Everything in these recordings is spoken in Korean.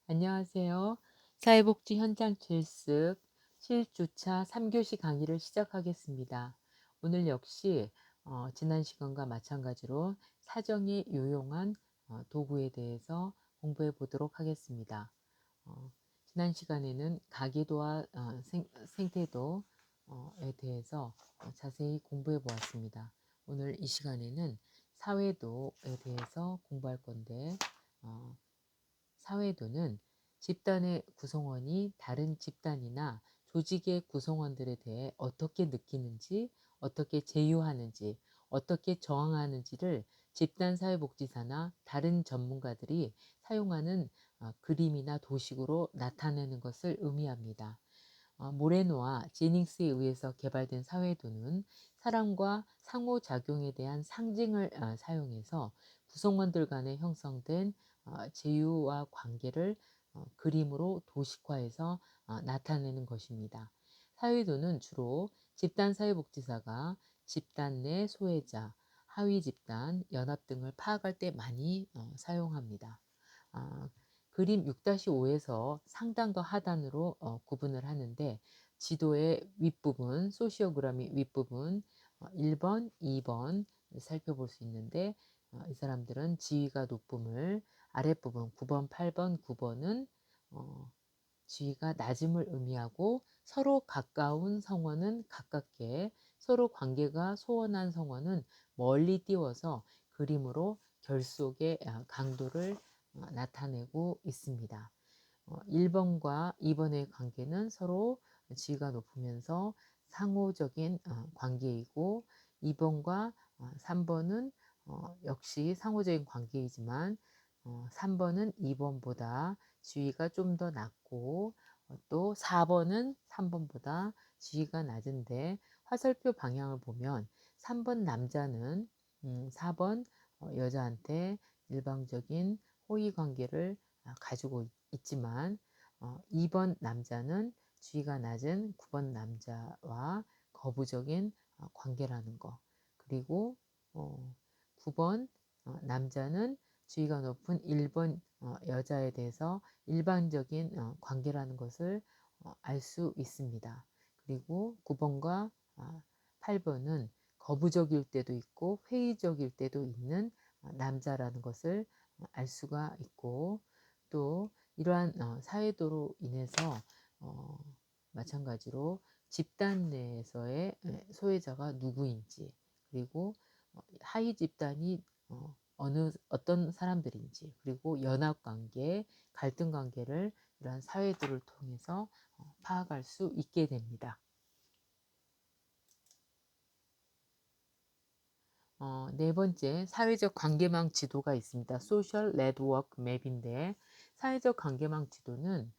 안녕하세요. 사회복지 현장 실습 실주차 3교시 강의를 시작하겠습니다. 오늘 역시 지난 시간과 마찬가지로 사정에 유용한 도구에 대해서 공부해 보도록 하겠습니다. 어, 지난 시간에는 가계도와 생태도에 대해서 자세히 공부해 보았습니다. 오늘 이 시간에는 사회도에 대해서 공부할 건데 어, 사회도는 집단의 구성원이 다른 집단이나 조직의 구성원들에 대해 어떻게 느끼는지, 어떻게 제휴하는지, 어떻게 저항하는지를 집단사회복지사나 다른 전문가들이 사용하는 그림이나 도식으로 나타내는 것을 의미합니다. 모레노와 제닝스에 의해서 개발된 사회도는 사람과 상호작용에 대한 상징을 사용해서 구성원들 간에 형성된 제휴와 관계를 그림으로 도식화해서 나타내는 것입니다. 사회도는 주로 집단사회복지사가 집단 내 소외자, 하위 집단, 연합 등을 파악할 때 많이 사용합니다. 아, 그림 6-5에서 상단과 하단으로 구분을 하는데 지도의 윗부분, 소시오그램의 윗부분 1번, 2번 살펴볼 수 있는데 이 사람들은 지위가 높음을 아랫부분 9번, 8번, 9번은 지위가 낮음을 의미하고 서로 가까운 성원은 가깝게 서로 관계가 소원한 성원은 멀리 띄워서 그림으로 결속의 강도를 나타내고 있습니다. 1번과 2번의 관계는 서로 지위가 높으면서 상호적인 관계이고 2번과 3번은 역시 상호적인 관계이지만 3번은 2번보다 지위가 좀 더 낮고 또 4번은 3번보다 지위가 낮은데 화살표 방향을 보면 3번 남자는 4번 여자한테 일방적인 호의 관계를 가지고 있지만 2번 남자는 지위가 낮은 9번 남자와 거부적인 관계라는 거. 그리고 9번 남자는 지위가 높은 1번 여자에 대해서 일반적인 관계라는 것을 알 수 있습니다. 그리고 9번과 8번은 거부적일 때도 있고 회의적일 때도 있는 남자라는 것을 알 수가 있고 또 이러한 사회도로 인해서 어, 마찬가지로 집단 내에서의 소외자가 누구인지 그리고 하위 집단이 어떤 사람들인지 그리고 연합관계, 갈등관계를 이러한 사회도를 통해서 파악할 수 있게 됩니다. 네 번째, 사회적 관계망 지도가 있습니다. 소셜 네트워크 맵인데 사회적 관계망 지도는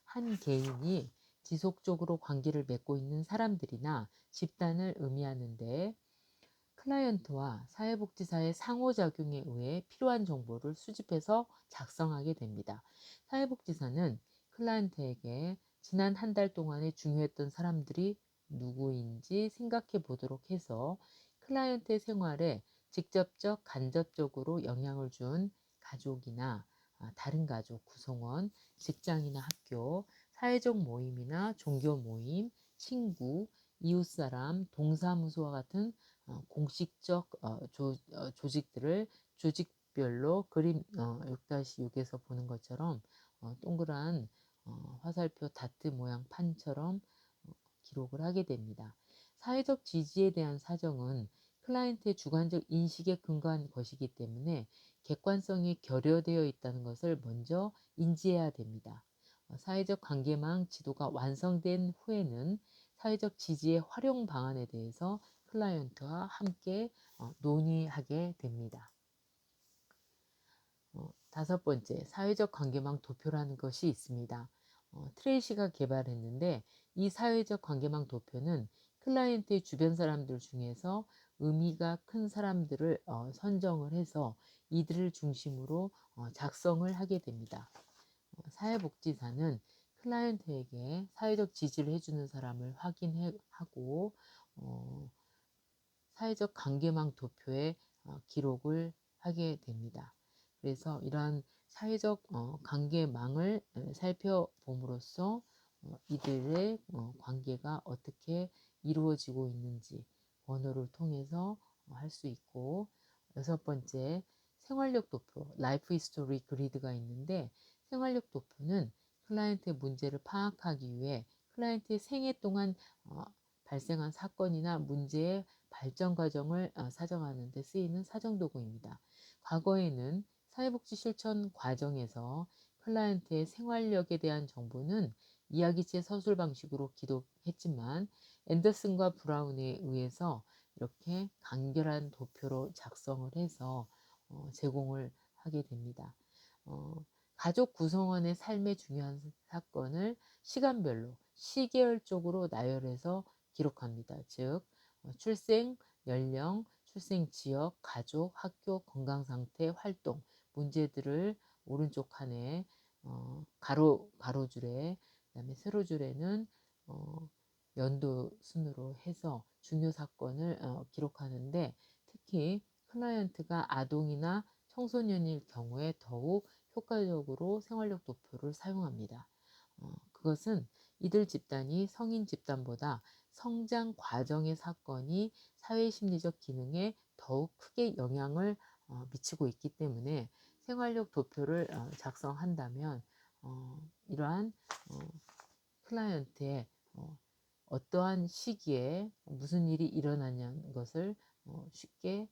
한 개인이 지속적으로 관계를 맺고 있는 사람들이나 집단을 의미하는데 클라이언트와 사회복지사의 상호작용에 의해 필요한 정보를 수집해서 작성하게 됩니다. 사회복지사는 클라이언트에게 지난 한 달 동안에 중요했던 사람들이 누구인지 생각해 보도록 해서 클라이언트의 생활에 직접적, 간접적으로 영향을 준 가족이나 다른 가족 구성원, 직장이나 학교, 사회적 모임이나 종교 모임, 친구, 이웃사람, 동사무소와 같은 공식적 조직들을 조직별로 그림 6-6에서 보는 것처럼 동그란 화살표 다트 모양 판처럼 기록을 하게 됩니다. 사회적 지지에 대한 사정은 클라이언트의 주관적 인식에 근거한 것이기 때문에 객관성이 결여되어 있다는 것을 먼저 인지해야 됩니다. 사회적 관계망 지도가 완성된 후에는 사회적 지지의 활용 방안에 대해서 클라이언트와 함께 논의하게 됩니다. 다섯 번째, 사회적 관계망 도표라는 것이 있습니다. 트레이시가 개발했는데 이 사회적 관계망 도표는 클라이언트의 주변 사람들 중에서 의미가 큰 사람들을 선정을 해서 이들을 중심으로 작성을 하게 됩니다. 사회복지사는 클라이언트에게 사회적 지지를 해주는 사람을 확인하고 사회적 관계망 도표에 기록을 하게 됩니다. 그래서 이러한 사회적 관계망을 살펴봄으로써 이들의 관계가 어떻게 이루어지고 있는지 번호를 통해서 할 수 있고, 여섯 번째, 생활력 도표, 라이프 히스토리 그리드가 있는데, 생활력 도표는 클라이언트의 문제를 파악하기 위해 클라이언트의 생애 동안 어, 발생한 사건이나 문제의 발전 과정을 사정하는 데 쓰이는 사정 도구입니다. 과거에는 사회복지 실천 과정에서 클라이언트의 생활력에 대한 정보는 이야기체 서술 방식으로 기록했지만, 앤더슨과 브라운에 의해서 이렇게 간결한 도표로 작성을 해서 제공을 하게 됩니다. 가족 구성원의 삶의 중요한 사건을 시간별로 시계열적으로 나열해서 기록합니다. 즉 출생, 연령, 출생 지역, 가족, 학교, 건강 상태, 활동, 문제들을 오른쪽 칸에 가로줄에, 그다음에 세로줄에는 연도 순으로 해서 중요 사건을 기록하는데, 특히 클라이언트가 아동이나 청소년일 경우에 더욱 효과적으로 생활력 도표를 사용합니다. 그것은 이들 집단이 성인 집단보다 성장 과정의 사건이 사회심리적 기능에 더욱 크게 영향을 미치고 있기 때문에 생활력 도표를 작성한다면 이러한 클라이언트의 어떠한 시기에 무슨 일이 일어나냐는 것을 쉽게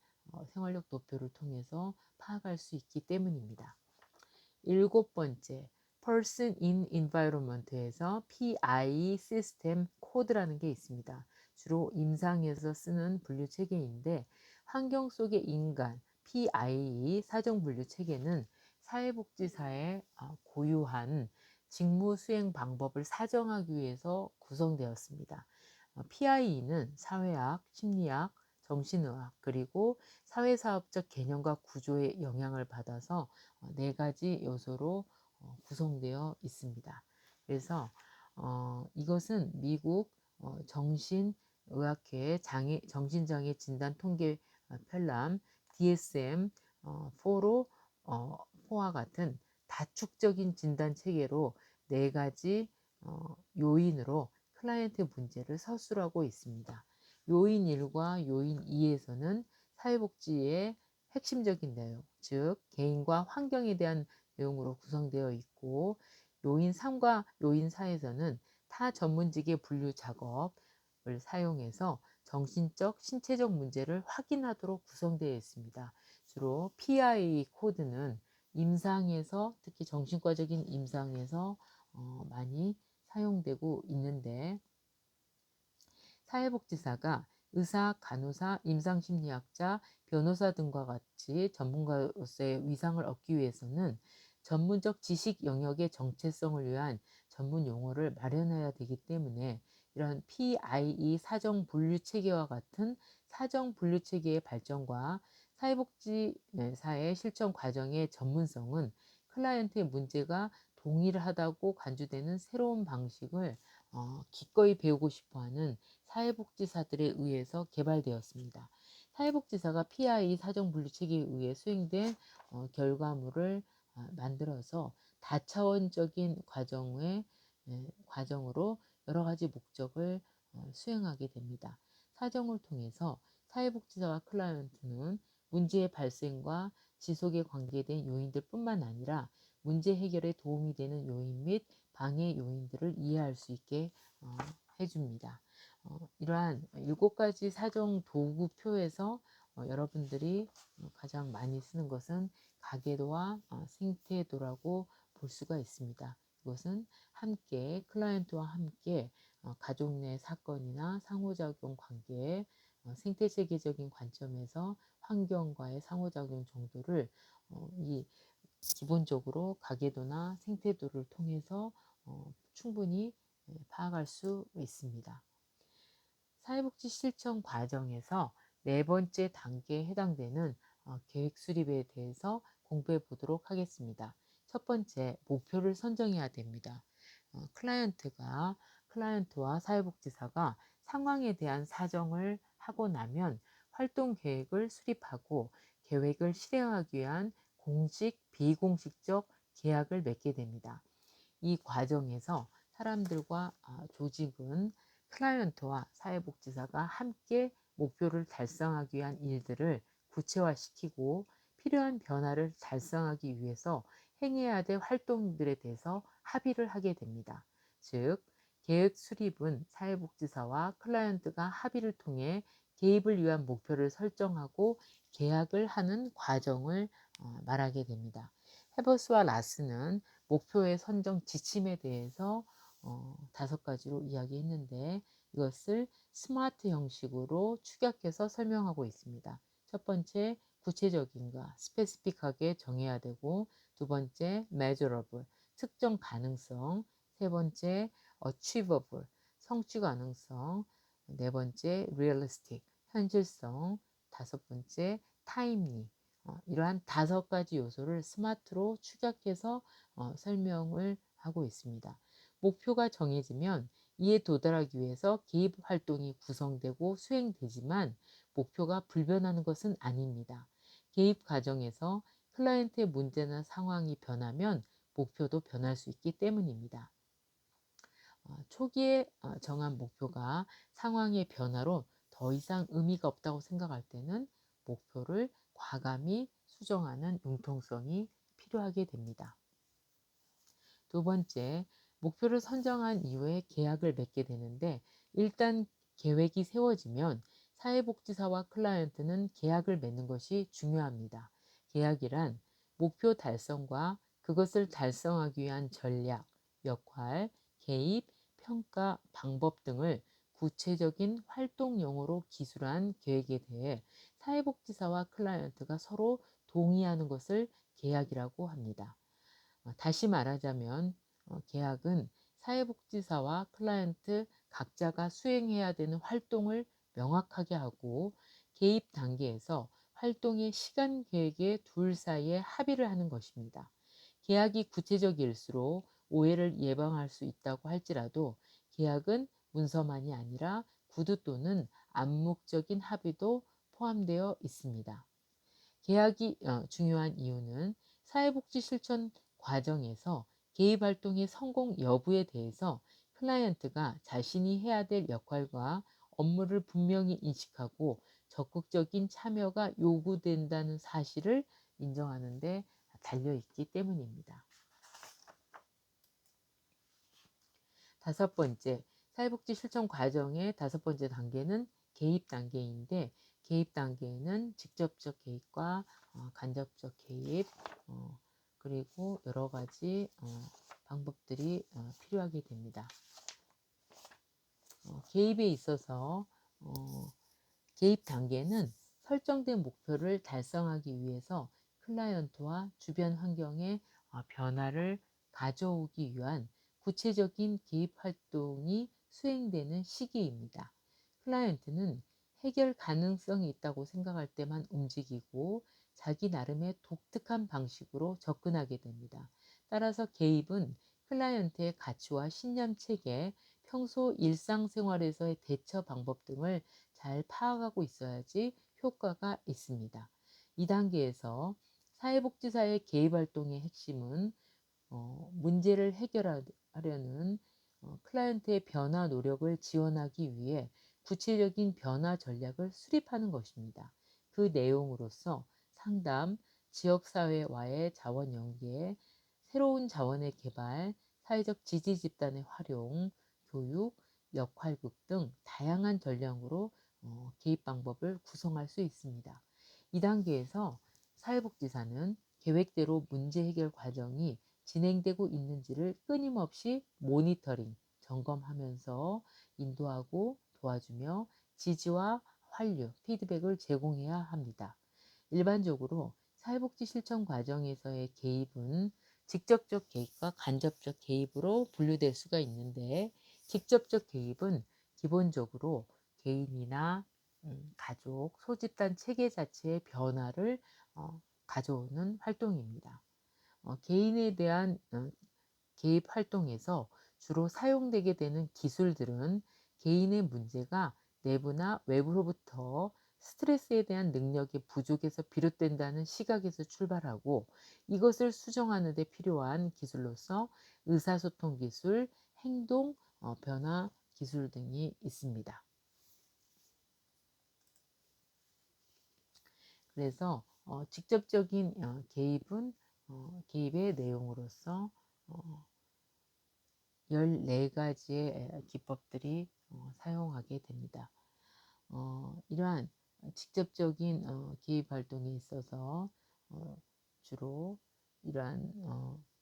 생활력 도표를 통해서 파악할 수 있기 때문입니다. 일곱 번째, Person in Environment에서 PI 시스템 코드라는 게 있습니다. 주로 임상에서 쓰는 분류 체계인데, 환경 속의 인간 PI 사정 분류 체계는 사회복지사의 고유한 직무 수행 방법을 사정하기 위해서 구성되었습니다. PI는 사회학, 심리학, 정신의학, 그리고 사회사업적 개념과 구조의 영향을 받아서 네 가지 요소로 구성되어 있습니다. 그래서 이것은 미국 정신의학회 정신장애 진단 통계 편람 DSM-4로 4와 같은 다축적인 진단 체계로 네 가지 요인으로 클라이언트 문제를 서술하고 있습니다. 요인 1과 요인 2에서는 사회복지의 핵심적인 내용, 즉 개인과 환경에 대한 내용으로 구성되어 있고, 요인 3과 요인 4에서는 타 전문직의 분류 작업을 사용해서 정신적, 신체적 문제를 확인하도록 구성되어 있습니다. 주로 PI 코드는 임상에서, 특히 정신과적인 임상에서 많이 사용되고 있는데, 사회복지사가 의사, 간호사, 임상심리학자, 변호사 등과 같이 전문가로서의 위상을 얻기 위해서는 전문적 지식 영역의 정체성을 위한 전문 용어를 마련해야 되기 때문에, 이런 PIE 사정 분류 체계와 같은 사정 분류 체계의 발전과 사회복지사의 실천 과정의 전문성은 클라이언트의 문제가 동일하다고 간주되는 새로운 방식을 기꺼이 배우고 싶어하는 사회복지사들에 의해서 개발되었습니다. 사회복지사가 PI 사정분류체계에 의해 수행된 결과물을 만들어서 다차원적인 과정으로 여러 가지 목적을 수행하게 됩니다. 사정을 통해서 사회복지사와 클라이언트는 문제의 발생과 지속에 관계된 요인들 뿐만 아니라 문제 해결에 도움이 되는 요인 및 방해 요인들을 이해할 수 있게 해줍니다. 이러한 7가지 사정 도구표에서 여러분들이 가장 많이 쓰는 것은 가계도와 생태도라고 볼 수가 있습니다. 이것은 함께 클라이언트와 함께 가족 내 사건이나 상호작용 관계의 생태체계적인 관점에서 환경과의 상호작용 정도를 이 기본적으로 가계도나 생태도를 통해서 충분히 파악할 수 있습니다. 사회복지 실천 과정에서 네 번째 단계에 해당되는 계획 수립에 대해서 공부해 보도록 하겠습니다. 첫 번째, 목표를 선정해야 됩니다. 클라이언트와 사회복지사가 상황에 대한 사정을 하고 나면 활동 계획을 수립하고 계획을 실행하기 위한 공식, 비공식적 계약을 맺게 됩니다. 이 과정에서 사람들과 조직은 클라이언트와 사회복지사가 함께 목표를 달성하기 위한 일들을 구체화시키고 필요한 변화를 달성하기 위해서 행해야 될 활동들에 대해서 합의를 하게 됩니다. 즉, 계획 수립은 사회복지사와 클라이언트가 합의를 통해 개입을 위한 목표를 설정하고 계약을 하는 과정을 말하게 됩니다. 해버스와 라스는 목표의 선정 지침에 대해서 5가지로 이야기했는데 이것을 스마트 형식으로 축약해서 설명하고 있습니다. 첫 번째, 구체적인가, 스페시픽하게 정해야 되고, 두 번째, measurable, 측정 가능성, 세 번째, achievable, 성취 가능성, 네 번째, realistic, 현실성, 다섯 번째, timely, 이러한 5가지 요소를 스마트로 축약해서 설명을 하고 있습니다. 목표가 정해지면 이에 도달하기 위해서 개입 활동이 구성되고 수행되지만 목표가 불변하는 것은 아닙니다. 개입 과정에서 클라이언트의 문제나 상황이 변하면 목표도 변할 수 있기 때문입니다. 초기에 정한 목표가 상황의 변화로 더 이상 의미가 없다고 생각할 때는 목표를 과감히 수정하는 융통성이 필요하게 됩니다. 두 번째, 목표를 선정한 이후에 계약을 맺게 되는데 일단 계획이 세워지면 사회복지사와 클라이언트는 계약을 맺는 것이 중요합니다. 계약이란 목표 달성과 그것을 달성하기 위한 전략, 역할, 개입, 평가, 방법 등을 구체적인 활동용어로 기술한 계획에 대해 사회복지사와 클라이언트가 서로 동의하는 것을 계약이라고 합니다. 다시 말하자면 계약은 사회복지사와 클라이언트 각자가 수행해야 되는 활동을 명확하게 하고 개입 단계에서 활동의 시간 계획에 둘 사이에 합의를 하는 것입니다. 계약이 구체적일수록 오해를 예방할 수 있다고 할지라도 계약은 문서만이 아니라 구두 또는 암묵적인 합의도 포함되어 있습니다. 계약이 중요한 이유는 사회복지 실천 과정에서 개입 활동의 성공 여부에 대해서 클라이언트가 자신이 해야 될 역할과 업무를 분명히 인식하고 적극적인 참여가 요구된다는 사실을 인정하는 데 달려 있기 때문입니다. 5번째, 사회복지 실천 과정의 5번째 단계는 개입 단계인데 개입 단계에는 직접적 개입과 간접적 개입 그리고 여러 가지 방법들이 필요하게 됩니다. 개입에 있어서 개입 단계는 설정된 목표를 달성하기 위해서 클라이언트와 주변 환경에 변화를 가져오기 위한 구체적인 개입 활동이 수행되는 시기입니다. 클라이언트는 해결 가능성이 있다고 생각할 때만 움직이고 자기 나름의 독특한 방식으로 접근하게 됩니다. 따라서 개입은 클라이언트의 가치와 신념 체계, 평소 일상생활에서의 대처 방법 등을 잘 파악하고 있어야지 효과가 있습니다. 이 단계에서 사회복지사의 개입 활동의 핵심은 문제를 해결하려는 클라이언트의 변화 노력을 지원하기 위해 구체적인 변화 전략을 수립하는 것입니다. 그 내용으로서 상담, 지역사회와의 자원 연계, 새로운 자원의 개발, 사회적 지지 집단의 활용, 교육, 역할극 등 다양한 전략으로 개입 방법을 구성할 수 있습니다. 이 단계에서 사회복지사는 계획대로 문제 해결 과정이 진행되고 있는지를 끊임없이 모니터링, 점검하면서 인도하고 도와주며 지지와 환류, 피드백을 제공해야 합니다. 일반적으로 사회복지 실천 과정에서의 개입은 직접적 개입과 간접적 개입으로 분류될 수가 있는데 직접적 개입은 기본적으로 개인이나 가족, 소집단 체계 자체의 변화를 가져오는 활동입니다. 개인에 대한 개입 활동에서 주로 사용되게 되는 기술들은 개인의 문제가 내부나 외부로부터 스트레스에 대한 능력의 부족에서 비롯된다는 시각에서 출발하고 이것을 수정하는 데 필요한 기술로서 의사소통 기술, 행동 변화 기술 등이 있습니다. 그래서 직접적인 개입의 내용으로서 어, 14가지의 기법들이 사용하게 됩니다. 이러한 직접적인 개입 활동에 있어서 주로 이러한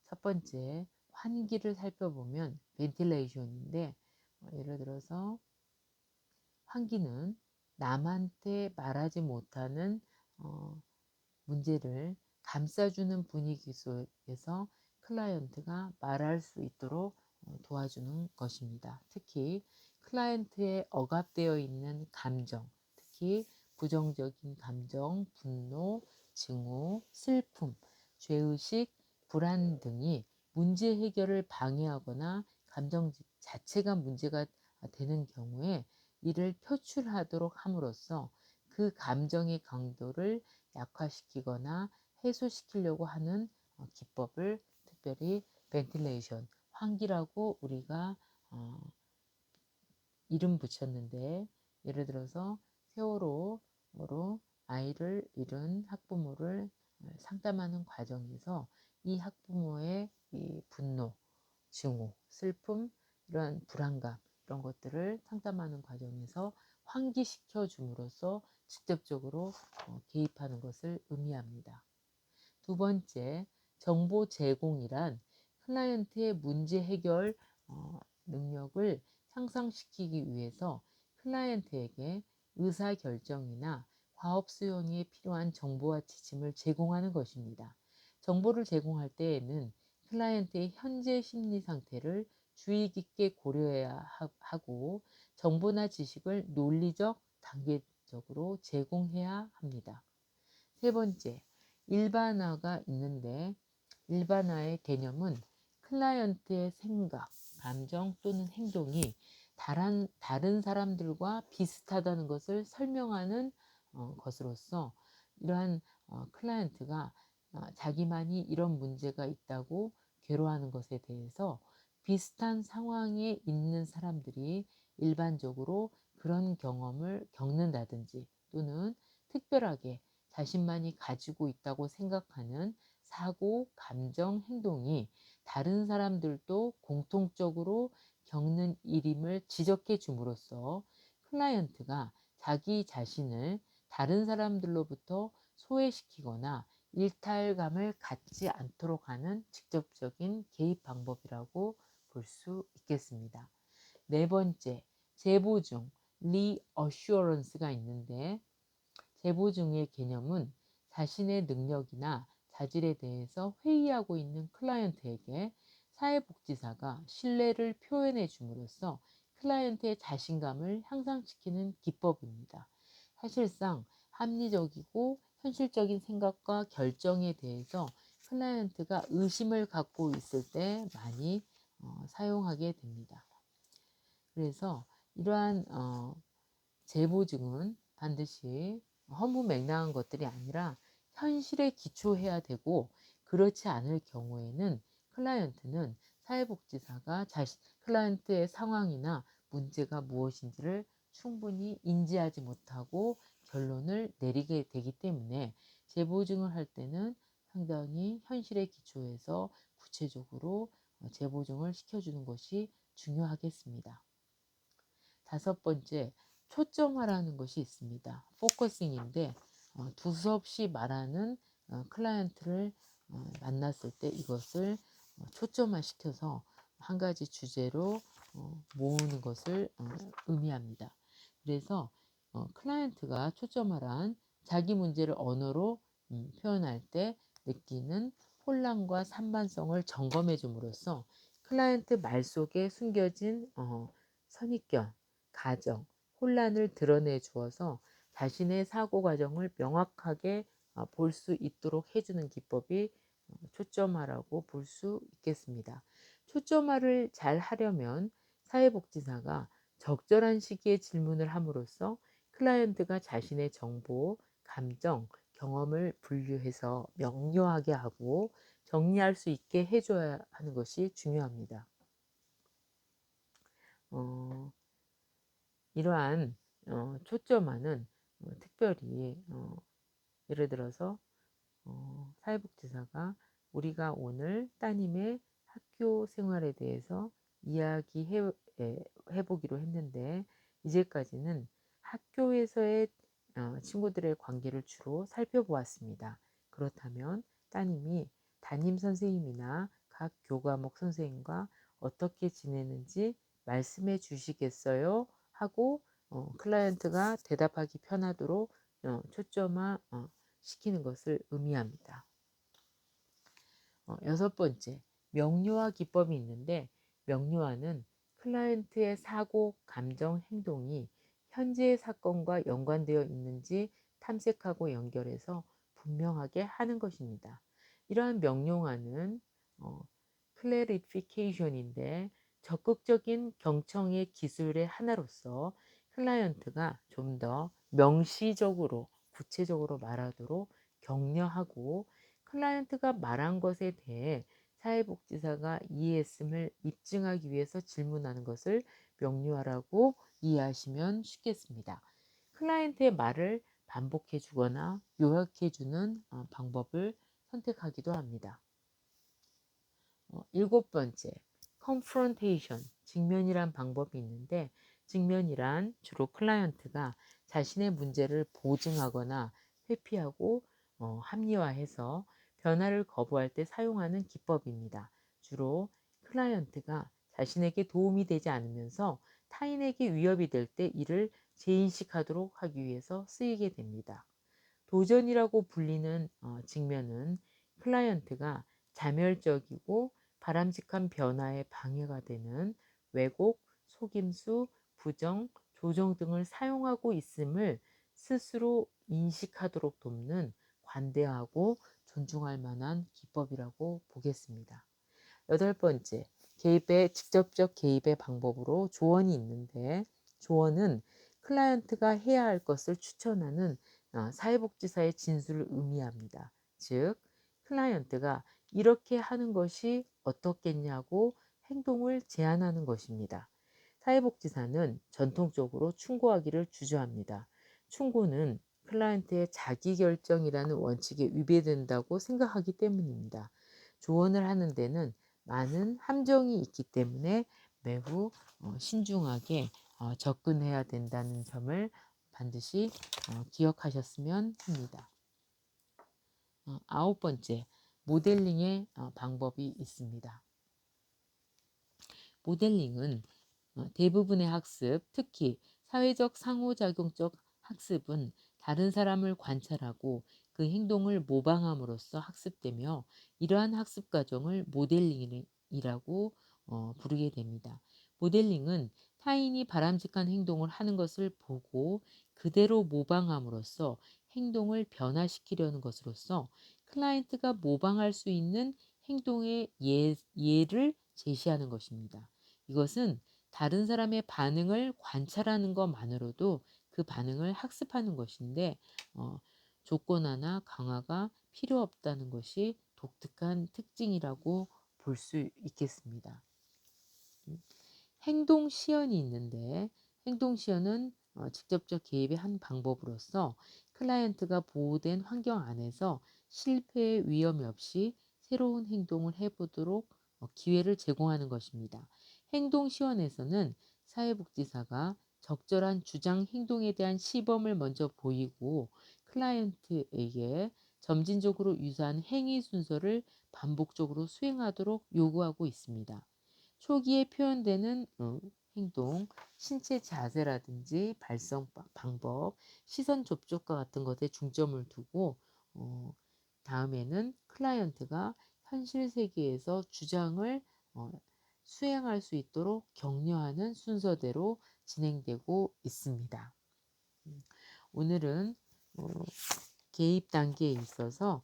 첫 번째 환기를 살펴보면 벤틸레이션인데 예를 들어서 환기는 남한테 말하지 못하는 어, 문제를 감싸주는 분위기 속에서 클라이언트가 말할 수 있도록 도와주는 것입니다. 특히 클라이언트의 억압되어 있는 감정, 특히 부정적인 감정, 분노, 증오, 슬픔, 죄의식, 불안 등이 문제 해결을 방해하거나 감정 자체가 문제가 되는 경우에 이를 표출하도록 함으로써 그 감정의 강도를 약화시키거나 해소시키려고 하는 기법을 특별히 벤틸레이션, 환기라고 우리가 어, 이름 붙였는데 예를 들어서 세월호로 아이를 잃은 학부모를 상담하는 과정에서 이 학부모의 이 분노, 증오, 슬픔, 이런 불안감 이런 것들을 상담하는 과정에서 환기시켜 줌으로써 직접적으로 개입하는 것을 의미합니다. 두 번째, 정보 제공이란 클라이언트의 문제 해결 능력을 향상시키기 위해서 클라이언트에게 의사결정이나 과업 수행에 필요한 정보와 지침을 제공하는 것입니다. 정보를 제공할 때에는 클라이언트의 현재 심리 상태를 주의 깊게 고려해야 하고 정보나 지식을 논리적, 단계적으로 제공해야 합니다. 세 번째, 일반화가 있는데 일반화의 개념은 클라이언트의 생각, 감정 또는 행동이 다른 사람들과 비슷하다는 것을 설명하는 것으로서 이러한 클라이언트가 자기만이 이런 문제가 있다고 괴로워하는 것에 대해서 비슷한 상황에 있는 사람들이 일반적으로 그런 경험을 겪는다든지 또는 특별하게 자신만이 가지고 있다고 생각하는 사고, 감정, 행동이 다른 사람들도 공통적으로 겪는 일임을 지적해 줌으로써 클라이언트가 자기 자신을 다른 사람들로부터 소외시키거나 일탈감을 갖지 않도록 하는 직접적인 개입 방법이라고 볼 수 있겠습니다. 네 번째, 재보증, 리어슈어런스가 있는데 재보증의 개념은 자신의 능력이나 자질에 대해서 회의하고 있는 클라이언트에게 사회복지사가 신뢰를 표현해 줌으로써 클라이언트의 자신감을 향상시키는 기법입니다. 사실상 합리적이고 현실적인 생각과 결정에 대해서 클라이언트가 의심을 갖고 있을 때 많이 사용하게 됩니다. 그래서 이러한 재보증은 반드시 허무맹랑한 것들이 아니라 현실에 기초해야 되고 그렇지 않을 경우에는 클라이언트는 사회복지사가 클라이언트의 상황이나 문제가 무엇인지를 충분히 인지하지 못하고 결론을 내리게 되기 때문에 재보증을 할 때는 상당히 현실에 기초해서 구체적으로 재보증을 시켜주는 것이 중요하겠습니다. 다섯 번째, 초점화라는 것이 있습니다. 포커싱인데 두서없이 말하는 클라이언트를 만났을 때 이것을 초점화시켜서 한 가지 주제로 모으는 것을 의미합니다. 그래서 클라이언트가 초점화란 자기 문제를 언어로 표현할 때 느끼는 혼란과 산만성을 점검해 줌으로써 클라이언트 말 속에 숨겨진 선입견, 가정, 혼란을 드러내 주어서 자신의 사고 과정을 명확하게 볼 수 있도록 해주는 기법이 초점화라고 볼 수 있겠습니다. 초점화를 잘 하려면 사회복지사가 적절한 시기에 질문을 함으로써 클라이언트가 자신의 정보, 감정, 경험을 분류해서 명료하게 하고 정리할 수 있게 해줘야 하는 것이 중요합니다. 어, 이러한 초점화는 특별히 예를 들어서 사회복지사가 우리가 오늘 따님의 학교 생활에 대해서 이야기해 해보기로 했는데 이제까지는 학교에서의 친구들의 관계를 주로 살펴보았습니다. 그렇다면 따님이 담임 선생님이나 각 교과목 선생님과 어떻게 지내는지 말씀해 주시겠어요? 하고 클라이언트가 대답하기 편하도록 초점화 시키는 것을 의미합니다. 여섯 번째, 명료화 기법이 있는데 명료화는 클라이언트의 사고, 감정, 행동이 현재의 사건과 연관되어 있는지 탐색하고 연결해서 분명하게 하는 것입니다. 이러한 명료화는 clarification인데 적극적인 경청의 기술의 하나로서 클라이언트가 좀 더 명시적으로 구체적으로 말하도록 격려하고 클라이언트가 말한 것에 대해 사회복지사가 이해했음을 입증하기 위해서 질문하는 것을 명료하라고 이해하시면 쉽겠습니다. 클라이언트의 말을 반복해 주거나 요약해 주는 방법을 선택하기도 합니다. 일곱 번째, confrontation, 직면이란 방법이 있는데 직면이란 주로 클라이언트가 자신의 문제를 보증하거나 회피하고 합리화해서 변화를 거부할 때 사용하는 기법입니다. 주로 클라이언트가 자신에게 도움이 되지 않으면서 타인에게 위협이 될 때 이를 재인식하도록 하기 위해서 쓰이게 됩니다. 도전이라고 불리는 직면은 클라이언트가 자멸적이고 바람직한 변화에 방해가 되는 왜곡, 속임수, 부정, 조정 등을 사용하고 있음을 스스로 인식하도록 돕는 관대하고 존중할 만한 기법이라고 보겠습니다. 여덟 번째, 직접적 개입의 방법으로 조언이 있는데 조언은 클라이언트가 해야 할 것을 추천하는 사회복지사의 진술을 의미합니다. 즉, 클라이언트가 이렇게 하는 것이 어떻겠냐고 행동을 제안하는 것입니다. 사회복지사는 전통적으로 충고하기를 주저합니다. 충고는 클라이언트의 자기결정이라는 원칙에 위배된다고 생각하기 때문입니다. 조언을 하는 데는 많은 함정이 있기 때문에 매우 신중하게 접근해야 된다는 점을 반드시 기억하셨으면 합니다. 아홉 번째, 모델링의 방법이 있습니다. 모델링은 대부분의 학습, 특히 사회적 상호작용적 학습은 다른 사람을 관찰하고 그 행동을 모방함으로써 학습되며 이러한 학습 과정을 모델링이라고 부르게 됩니다. 모델링은 타인이 바람직한 행동을 하는 것을 보고 그대로 모방함으로써 행동을 변화시키려는 것으로서 클라이언트가 모방할 수 있는 행동의 예를 제시하는 것입니다. 이것은 다른 사람의 반응을 관찰하는 것만으로도 그 반응을 학습하는 것인데 조건화나 강화가 필요 없다는 것이 독특한 특징이라고 볼 수 있겠습니다. 행동 시연이 있는데 행동 시연은 직접적 개입의 한 방법으로서 클라이언트가 보호된 환경 안에서 실패의 위험이 없이 새로운 행동을 해보도록 기회를 제공하는 것입니다. 행동 시연에서는 사회복지사가 적절한 주장 행동에 대한 시범을 먼저 보이고 클라이언트에게 점진적으로 유사한 행위 순서를 반복적으로 수행하도록 요구하고 있습니다. 초기에 표현되는 행동, 신체 자세라든지 발성 방법, 시선 접촉과 같은 것에 중점을 두고 다음에는 클라이언트가 현실 세계에서 주장을 수행할 수 있도록 격려하는 순서대로 진행되고 있습니다. 오늘은 개입 단계에 있어서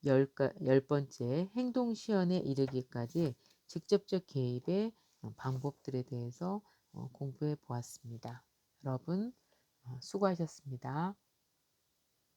10번째 행동 시연에 이르기까지 직접적 개입의 방법들에 대해서 공부해 보았습니다. 여러분 수고하셨습니다.